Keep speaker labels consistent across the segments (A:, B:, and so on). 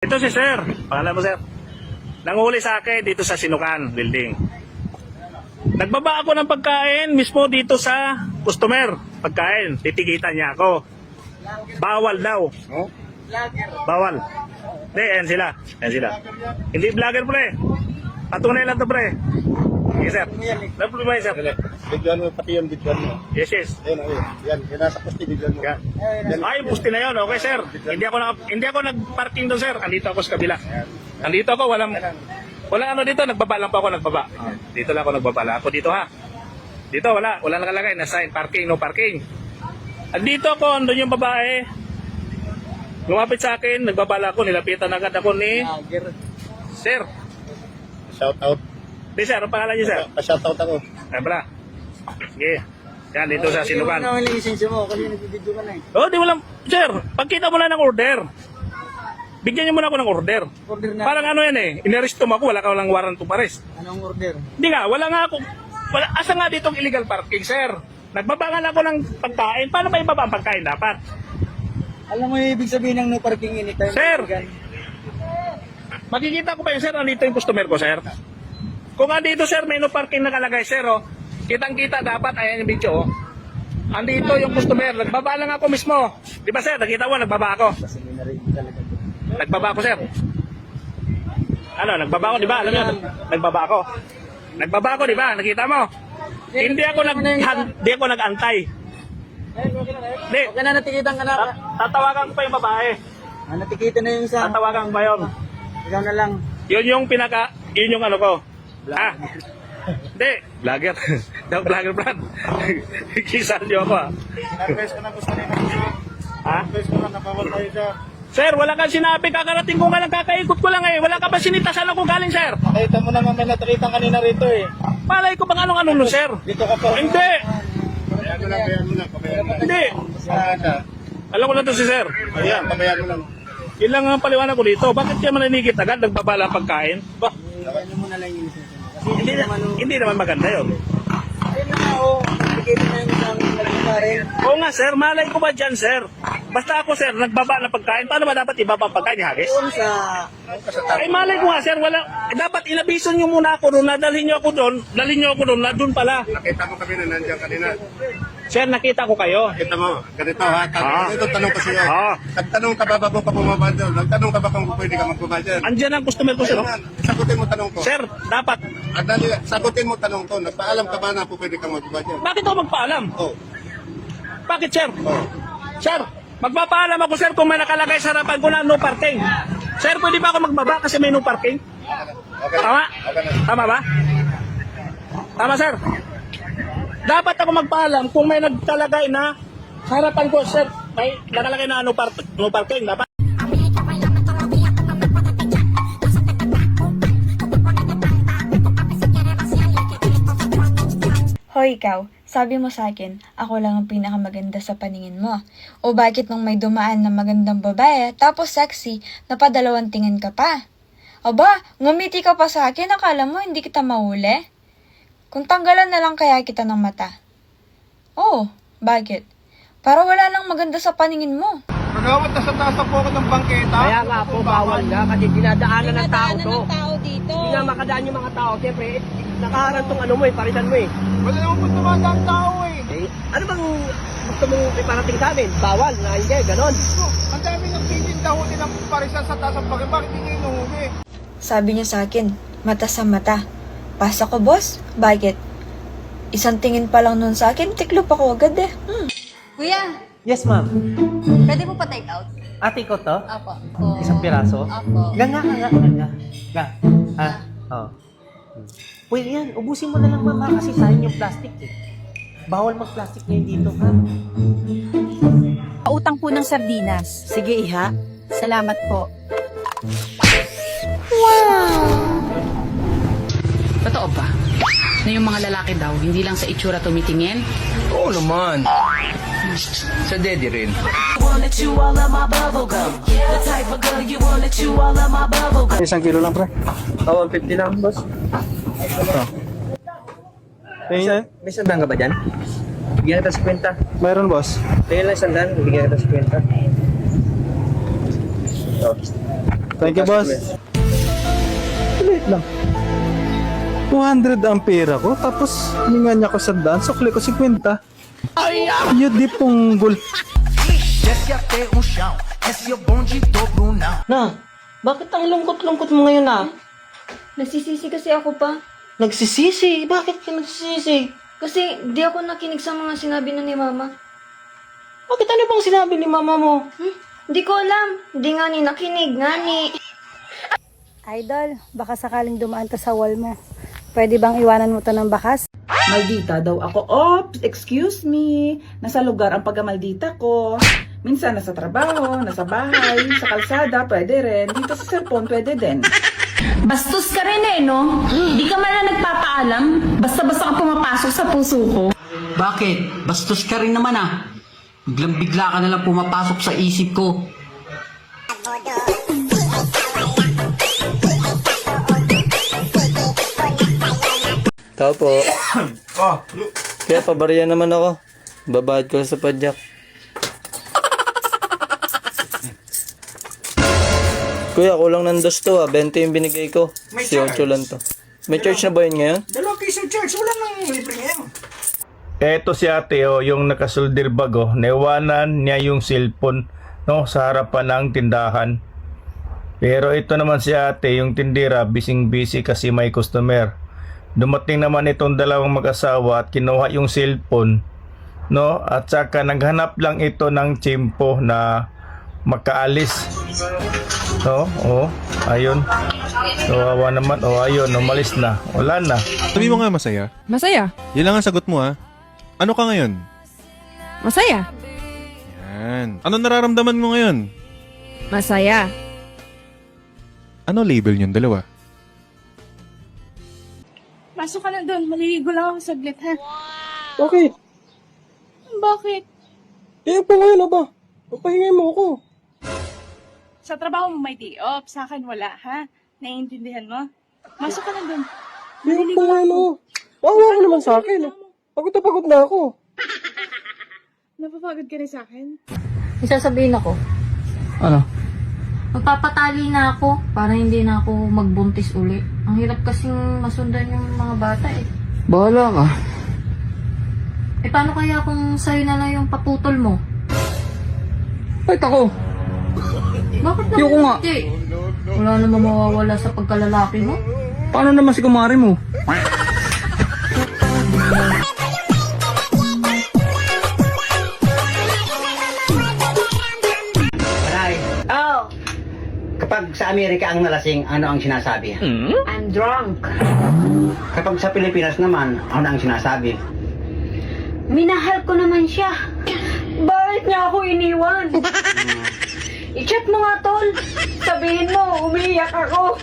A: Ito si Sir. Pangalan mo, Sir? Nanguhuli sa akin dito sa Sinukan Building. Nagbaba ako ng pagkain mismo dito sa customer. Pagkain, titigitan niya ako. Bawal daw. Bawal. Hindi, ayan sila. Ayan sila. Hindi vlogger, pre. Patunay lang to, pre. Yes, sir. Lahat ba, sir?
B: Bigyan mo pati yung bigyan mo.
A: Yes, yes.
B: Yan, nasa poste bigyan mo.
A: Ay, pusti na yun. Okay, sir. Hindi ako nag-parking doon, sir. Andito ako sa kabila. Andito ako, walang ano dito. Nagbaba lang po ako, nagbaba. Dito lang ako nagbaba lang. Ako dito, ha. Dito, wala nakalagay na sign, parking, no parking. Andito ako, andun yung babae. Lumapit sa akin, nagbaba lang ako, nilapitan agad ako ni Sir.
B: Shout out.
A: Di, sir, ang pangalan niyo, sir?
B: Pa-shout out ako.
A: Ay, pala. Sige. Yan, dito sa Sinukan.
C: Hindi mo na yung lisensya mo kasi nagbibideo ka na eh.
A: Oh, di wala. Sir, pagkita mo na ng order. Bigyan niyo muna ako ng order.
C: Order na.
A: Parang ano yan eh, inaresto mo ako, wala ka lang warrant to arrest.
C: Anong order?
A: Hindi nga, wala nga ako. Asa nga ditong illegal parking, sir? Nagbabangan ako ng pagkain. Paano ba ibaba ang pagkain dapat?
C: Alam mo yung ibig sabihin ng no parking anytime.
A: Sir! Makikita ko pa yun, sir, andito yung customer ko, sir. Kung andito, sir, may no parking nakalagay, sir, oh. Kitang-kita dapat, ayan yung video, oh. Andito yung customer, nagbaba lang ako mismo. Di ba, sir, nakita mo, nagbaba ako.
C: Kasi hindi na rin talaga.
A: Nagbaba ako, sir. Ano, nagbaba ako, di ba? Alam niyo, nagbaba ako. Nagbaba ako, di ba? Nakita mo? Hindi ako nag-antay. Hindi.
C: Okay na, natikitan ka na.
A: Tatawagan ko pa yung babae.
C: Natikitan na yung isa.
A: Tatawagan ko pa yun.
C: Ikaw na lang.
A: Yun yung ano ko. Ah. Hindi. Vlogger. Daw vlogger brand. Kisan niyo ako, ah.
B: Advice ko na gusto nila.
A: Ha?
B: Advice ko na napawal tayo dyan.
A: Sir, wala kang sinabi. Kakarating ko nga lang, kakaikot ko lang eh. Wala ka ba sinitasan ako galing, sir?
B: Nakita mo naman may natakita kanina rito eh.
A: Palay ko bang anong nun, sir?
B: Dito ka pa.
A: Hindi.
B: Pabayaan mo lang.
A: Hindi. Alam ko na to si sir.
B: Ayan, pabayaan mo lang.
A: Yun lang ang paliwanag ko dito. Bakit kaya mananigit agad? Nagbabala ang pagkain? Ba?
C: Ano mo na lang yung lisensya mo. Kasi
A: Hindi naman maganda yun.
C: ayun na nga oh. Natikitan na yung isang naging rin.
A: Oo nga, sir. Malay ko ba dyan, sir? Basta ako, sir, nagbaba ng pagkain. Paano ba dapat ibaba ang pagkain ni Hagis?
C: Doon sa...
A: Ay, malay ko nga, sir. Dapat inabiso nyo muna ako doon. Dalhin nyo ako doon. Na doon pala.
B: Nakita mo kami na nandiyan kanina.
A: Sir, nakita ko kayo.
B: Kita mo, ganito ha. Ito tanong ko sa'yo.
A: Ah.
B: Nagtanong ka ba bago ka bumaba dyan? Nagtanong ka ba kung pwede ka magbaba dyan?
A: Andyan ang customer ko, sir.
B: Ayan, sagutin mo tanong ko.
A: Sir, dapat.
B: Sagutin mo tanong ko. Nagpaalam ka ba na pwede ka magbaba dyan?
A: Bakit ako magpaalam?
B: Oh.
A: Bakit, sir?
B: Oh.
A: Sir, magpapaalam ako, sir, kung may nakalagay sa harapan ko na no parking. Sir, pwede ba ako magbaba kasi may no parking?
B: Okay.
A: Tama?
B: Okay na.
A: Tama ba? Tama, sir. Dapat ako magpaalam kung may nagkalagay na sa harapan ko, sir, may nakalagay na no parking. Dapat.
D: Hoy ikaw, sabi mo sa akin, ako lang ang pinakamaganda sa paningin mo. O bakit nung may dumaan na magandang babae, tapos sexy, napadalawang tingin ka pa? Aba, ngumiti ka pa sa akin, akala mo hindi kita mahuli? Kung tanggalan na lang kaya kita ng mata. Oh, bakit? Para wala nang maganda sa paningin mo.
B: Kagawad, nasa taas po ako ng bangketa.
E: Kaya nga po, bawal na kasi dinadaanan ng tao to.
D: dito.
E: Hindi nga makadaan yung mga tao. Siyempre, nakaharang tong ano mo eh, paritan mo eh.
B: Wala naman po tumadaan tao eh.
E: Ano bang gusto mong iparating sa amin? Bawal na hindi, ganon.
B: Ang dami ng titinda huli ng parisan sa taas ng bangketa. Bakit hindi nyo inuhuli?
D: Sabi niya sa akin, mata sa mata. Pasa ko, boss. Bakit? Isang tingin pa lang nun sa akin, tiklop ako agad eh.
F: Kuya,
E: Yes, ma'am.
F: pwede po pa take out?
E: Ate ko to?
F: Apo.
E: Isang piraso?
F: Apo.
E: Nga. Nga. Ha? Oo. Pwede yan. Ubusin mo na lang, mama, kasi sayang yung plastic eh. Bawal mag-plastic ngayon dito, ha?
G: Pautang po ng sardinas.
E: Sige, iha.
G: Salamat po.
H: Totoo ba? Na yung mga lalaki daw, hindi lang sa itsura tumitingin?
I: Oo naman. Sa daddy rin.
B: Isang kilo lang, pre.
I: Oo, 50 lang, boss. May sandang ka ba dyan? Bigyan kita 50.
B: Mayroon, boss.
I: Tingnan lang sandang, bigyan kita 50. Oh.
J: Thank you, boss. Wait lang. 200 ang pera ko, tapos hiningan niya ko sa daan, sukli ko 50. Yun di punggol.
E: Na, bakit ang lungkot-lungkot mo ngayon na?
D: Nagsisisi kasi ako pa.
E: Nagsisisi? Bakit ka nagsisisi?
D: Kasi di ako nakinig sa mga sinabi na ni Mama.
E: Bakit ano bang sinabi ni mama mo?
D: Hindi ko alam. Hindi nga ni nakinig, nga ni.
G: Idol, baka sakaling dumaan to sa wall mo. Pwede bang iwanan mo to ng bakas?
H: Maldita daw ako. Oops, excuse me. Nasa lugar ang pagkamaldita ko. Minsan nasa trabaho, nasa bahay, sa kalsada, pwede rin. Dito sa cellphone, pwede din. Bastos ka rin no? Di ka man na nagpapaalam. Basta-basta ka pumapasok sa puso ko.
C: Bakit? Bastos ka rin naman Biglang-bigla ka nalang pumapasok sa isip ko.
I: Tao po. Kaya pabarya naman ako. Babahad ko sa padyak. Kuya, kulang ng dos to 20 yung binigay ko. Si 8 lang to. May charge na ba yun ngayon?
B: 2 piso charge, wala nang libre ngayon.
A: Eto si ate yung nakasolder bag naiwanan niya yung cellphone sa harapan ng tindahan. Pero ito naman si ate yung tindera busy kasi may customer. Dumating naman itong dalawang mag-asawa at kinuha yung cellphone at saka naghanap lang ito ng tiyempo na makaalis. Ayun. Kawawa naman. Ayun, umalis na. Wala na.
J: Sabi mo nga masaya.
G: Masaya.
J: Yun lang ang sagot mo Ano ka ngayon?
G: Masaya.
J: Yan. Ano nararamdaman mo ngayon?
G: Masaya.
J: Ano label yung dalawa?
F: Pasok ka na doon. Maliligo lang ako saglit, ha?
E: Bakit?
F: Bakit?
E: Pa ngayon ba? Papahingay mo ako.
F: Sa trabaho mo may day off. Sa akin wala, ha? Naiintindihan mo? Masok ka na doon.
E: Pa ngayon Wawa ka naman sa akin. Pagod na pagod na ako.
F: Napapagod ka rin sa akin?
K: Isasabihin ako.
I: Ano?
K: Magpapatali na ako para hindi na ako magbuntis uli. Ang hirap kasing masundan yung mga bata
I: Bahala ka.
K: paano kaya kung sa'yo na lang yung paputol mo?
I: Kahit ako.
K: Bakit naman
I: Ayoko nga.
K: hindi? Wala namang mawawala sa pagkalalaki mo.
I: Paano naman si kumari mo?
C: Kapag sa Amerika ang nalasing, ano ang sinasabi?
K: I'm drunk.
C: Kapag sa Pilipinas naman, ano ang sinasabi?
K: Minahal ko naman siya. Bakit niya ako iniwan? I-chat mo nga, tol. Sabihin mo, umiiyak ako.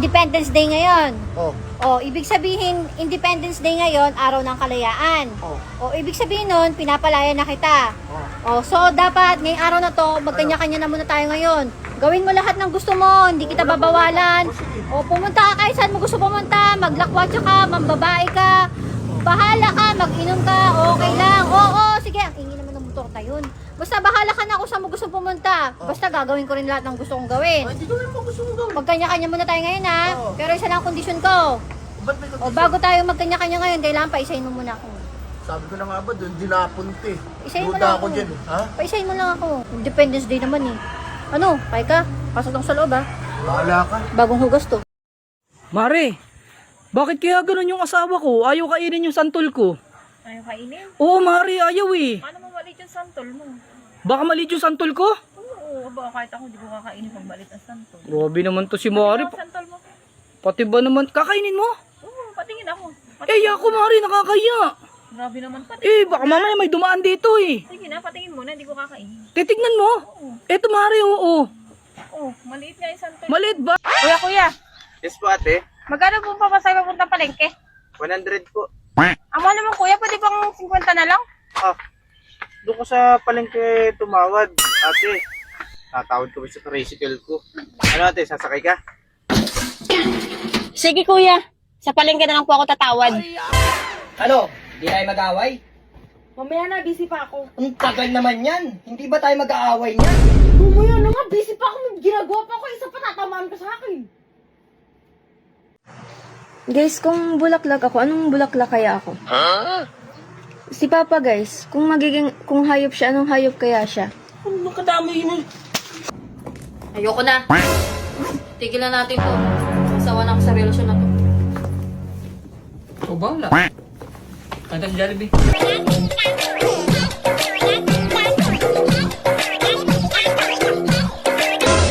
F: Independence Day ngayon. Ibig sabihin, Independence Day ngayon, araw ng kalayaan. Ibig sabihin nun, pinapalaya na kita. So, dapat, ngayong araw na to, magkanya-kanya na muna tayo ngayon. Gawin mo lahat ng gusto mo, hindi kita babawalan. Pumunta ka kahit saan mo gusto pumunta, maglakwatsa ka, mambabae ka, bahala ka, mag-inom ka, okay lang. Sige, ang ingin naman ng motor tayo yun. Basta bahala ka na kung saan mo gusto pumunta. Basta gagawin ko rin lahat ng gusto kong gawin.
B: Hindi gawin mo gusto mo gawin.
F: Magkanya-kanya muna tayo ngayon ha. Pero isa lang ang kondisyon ko. Bago tayo magkanya-kanya ngayon, kailangan paisahin mo muna ako.
B: Sabi ko na nga ba, doon din napunti.
F: Isahin mo
B: Duda
F: lang
B: ako
F: ako.
B: dyan. Ha?
F: Paisahin mo lang ako. Independence Day naman eh. Ano, kaya ka? Pasok lang sa loob ha.
B: Bahala ka.
F: Bagong hugas to.
C: Mare, bakit kaya ganun yung asawa ko? Ayaw kainin yung santol ko.
F: Ayaw kainin?
C: Oo, Mare, ayaw
F: Paano mo malit yung santol mo?
C: Baka maliit yung santol ko?
F: Oo, kahit ako di ko kakainin pag malit ang santol.
C: Grabe naman to si Mare.
F: Santol mo?
C: Pati ba naman, kakainin mo?
F: Oo, patingin ako.
C: Ako Mare, nakakaya.
F: Grabe naman patingin.
C: Baka mamaya may dumaan dito
F: Sige na, patingin mo na, di ko kakainin.
C: Titignan mo. Eto Mare, oo.
F: Maliit nga yung santol.
C: Maliit ba?
F: Kuya,
I: Yes po ate.
F: magkano po pa masaya papunta palengke?
I: 100 po.
F: Amo naman kuya, pwede bang 50 na lang?
I: Doon ko sa palengke tumawad. Ate, tatawad ko sa tricycle ko. Ano ate, sasakay ka?
K: Sige kuya, sa palengke na lang po ako tatawad.
E: Ano? Di tayo mag-away?
G: Mamaya na, busy pa ako.
E: Ang tagal naman yan. Hindi ba tayo mag-aaway niyan?
G: Mamaya na nga, busy pa ako. May ginagawa pa ako. Isa pa tatamaan ka sa akin.
D: Guys, kung bulaklak ako, anong bulaklak kaya ako? Si Papa guys, kung hayop siya, anong hayop kaya siya?
E: Ano kadamay mo?
K: Ayoko na. Tigilan natin to. Sawa na ako sa relasyon na to.
C: O bahala. Kanta si Jollibee.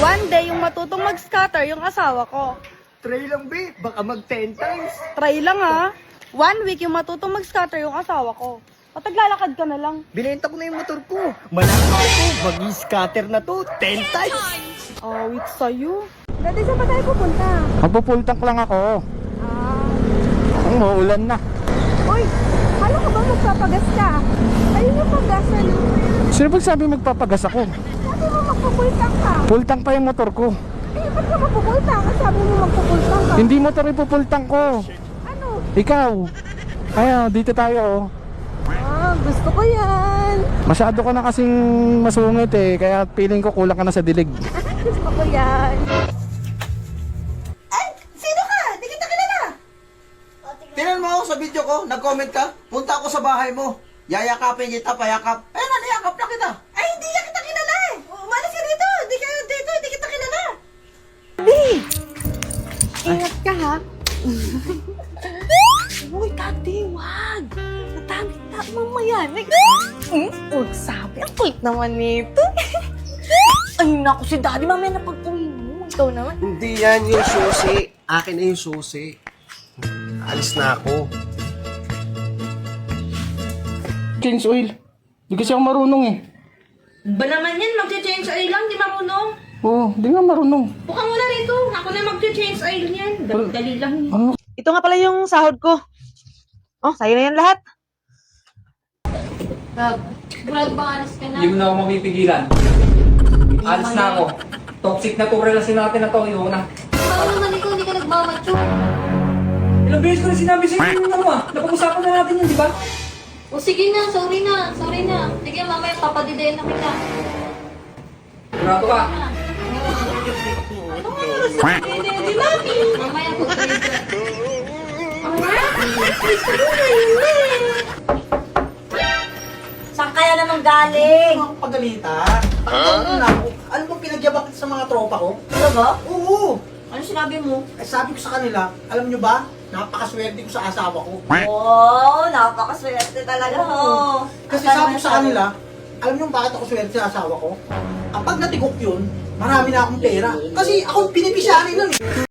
G: One day, yung matutong mag-scatter yung asawa ko.
E: Try lang, be. Baka mag 10 times.
G: Try lang ha. 1 week yung matutong mag-scatter yung asawa ko. Pataglalakad ka na lang.
E: Binenta ko na yung motor ko. Malaki ko. Mag-scatter na to. 10 times.
G: Awit sa'yo. Dati saan pa tayo pupunta?
J: Magpupultang lang ako. Ang maulan na.
G: Uy, kala ko ba magpapagas ka? Ayun yung paggasan mo.
J: Sino pag sabi magpapagas ako?
G: Sabi mo magpupultang ka.
J: Pultang pa yung motor ko.
G: Eh, ba't ka magpupultang? Sabi mo magpupultang ka.
J: Hindi motor ipupultang ko.
G: Ano?
J: Ikaw. Ayan, dito tayo.
G: Gusto ko yan.
J: Masyado ka na kasing masungit eh. Kaya feeling ko kulang ka na sa dilig.
G: Gusto ko yan.
B: Tingnan mo ako sa video ko, nag-comment ka, punta ako sa bahay mo. Yayakapin kita, payakap. Eh, naniyakap na kita. Ay, hindi na kita kilala eh. Umalis ka dito. Hindi ka dito, hindi kita kilala.
G: Ingat ka ha. Uy, Tati, wag. Natamit na mamaya. Huwag sabi. Ang kulit naman nito. Ay, naku si Daddy. Mamaya na pag-uwi mo. Ikaw naman.
B: Hindi yan yung susi. Akin na yung susi. Alis na ako.
J: Change oil. Hindi kasi ako marunong eh.
K: Ba naman yan, mag-change oil lang, di marunong.
J: Oo, hindi nga marunong.
K: Buka mo na rito, ako na mag-change oil yan. Dali lang yan.
G: Ito nga pala yung sahod ko. Oh, sa'yo na yan lahat.
K: Brad, baka alas ka na.
C: Hindi mo na ako mapipigilan. Alis na ako. Toxic na to relasyon natin na to. Iwan na.
K: Baka naman ikaw, hindi ka nagmamacho.
C: Ilang beses ko na sinabi sa'yo yung ano napag-usapan na natin yun, di ba?
K: O sige na, sorry na. Sige, mamaya papadidayin na kita.
C: Sigurado ka.
K: Hindi, mami. Mamaya pag-deliver.
F: Saan kaya naman galing?
B: Ang pagalitan. Ano na ako? Ano bang pinagyabak sa mga tropa ko?
F: Talaga?
B: Oo.
F: Ano sinabi mo?
B: Eh, sabi ko sa kanila, alam nyo ba? Napakaswerte ko sa asawa ko.
F: Oh, napakaswerte talaga ho.
B: Kasi sabi ko sa kanila, alam nyo bakit ako swerte sa asawa ko? Kapag natigok yun, marami na akong pera. Kasi ako pinipisyari nun eh.